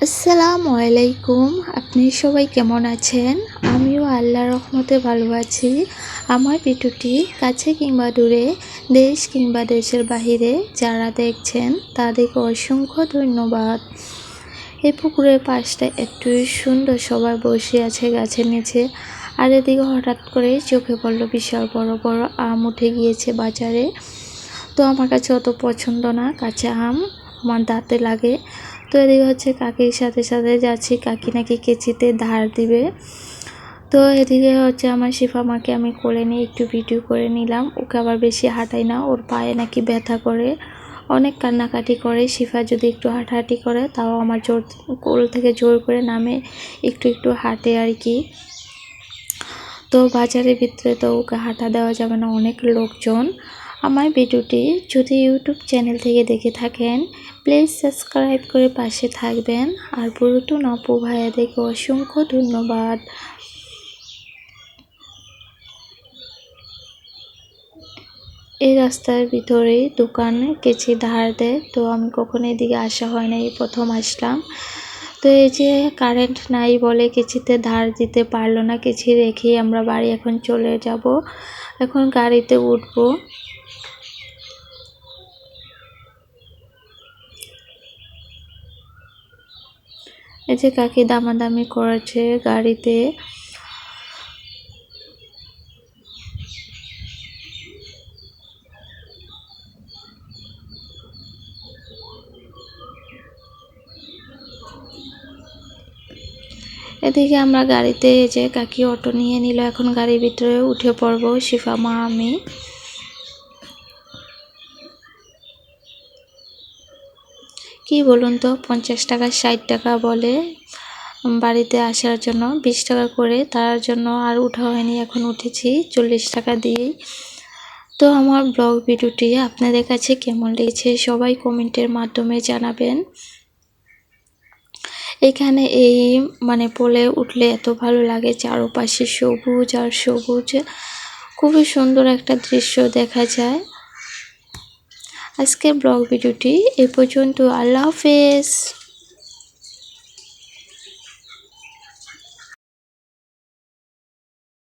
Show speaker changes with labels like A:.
A: আসসালামু আলাইকুম। আপনি সবাই কেমন আছেন? আমিও আল্লাহর রহমতে ভালো আছি। আমার ভিডিওটি কাছে কিংবা দূরে, দেশ কিংবা দেশের বাহিরে যারা দেখছেন তাদেরকে অসংখ্য ধন্যবাদ। এই পুকুরের পাশটা একটু সুন্দর, সবাই বসে আছে গাছের নিচে। আর এদিকে হঠাৎ করে চোখে পড়লো বিশাল বড় বড় আম উঠে গিয়েছে বাজারে। তো আমার কাছে অত পছন্দ না কাঁচা আম, আমার দাঁতে লাগে। তো এদিকে হচ্ছে কাকির সাথে সাথে যাচ্ছি, কাকি নাকি কেচিতে ধার দিবে। তো এদিকে হচ্ছে আমার শিফা মাকে আমি কোলে নিয়ে একটু ভিডিও করে নিলাম। ওকে আবার বেশি হাঁটাই না, ওর পায়ে নাকি ব্যথা করে, অনেক কান্নাকাটি করে। শিফা যদি একটু হাঁটাহাঁটি করে তাও আমার জোর, কোল থেকে জোর করে নামে একটু একটু হাঁটে আর কি। তো বাজারের ভিতরে তো ওকে হাঁটা দেওয়া যাবে না, অনেক লোকজন। আমার ভিডিওটি যদি ইউটিউব চ্যানেল থেকে দেখে থাকেন প্লিজ সাবস্ক্রাইব করে পাশে থাকবেন। আর পুরাতন আপু ভাইয়াদেরকে অসংখ্য ধন্যবাদ। এই রাস্তার ভিতরেই দোকানে কেচি ধার দেয়, তো আমি কখনো এদিকে আসা হয় না, এই প্রথম আসলাম। তো এই যে কারেন্ট নাই বলে কেচিতে ধার দিতে পারলো না, কেচি রেখেই আমরা বাড়ি এখন চলে যাব। এখন গাড়িতে উঠবো। এই যে কাকি দামাদামি করেছে গাড়িতে। এদিকে আমরা গাড়িতে, যে কাকি অটো নিয়ে নিল, এখন গাড়ির ভিতরে উঠে পড়বো শিফা মা আমি। কি বলুন তো, 50 টাকা 60 টাকা বলে বাড়িতে আসার জন্য, 20 টাকা করে, তার জন্য আর উঠা হয়নি। এখন উঠেছি 40 টাকা দিয়ে। তো আমার ব্লগ ভিডিওটি আপনাদের কাছে কেমন লেগেছে সবাই কমেন্টের মাধ্যমে জানাবেন। এখানে এই পোলে উঠলে এত ভালো লাগে, চারপাশে সবুজ আর সবুজ, খুবই সুন্দর একটা দৃশ্য দেখা যায়। আজকের ব্লগ ভিডিওটি এ পর্যন্ত। আল্লাহ হাফেজ।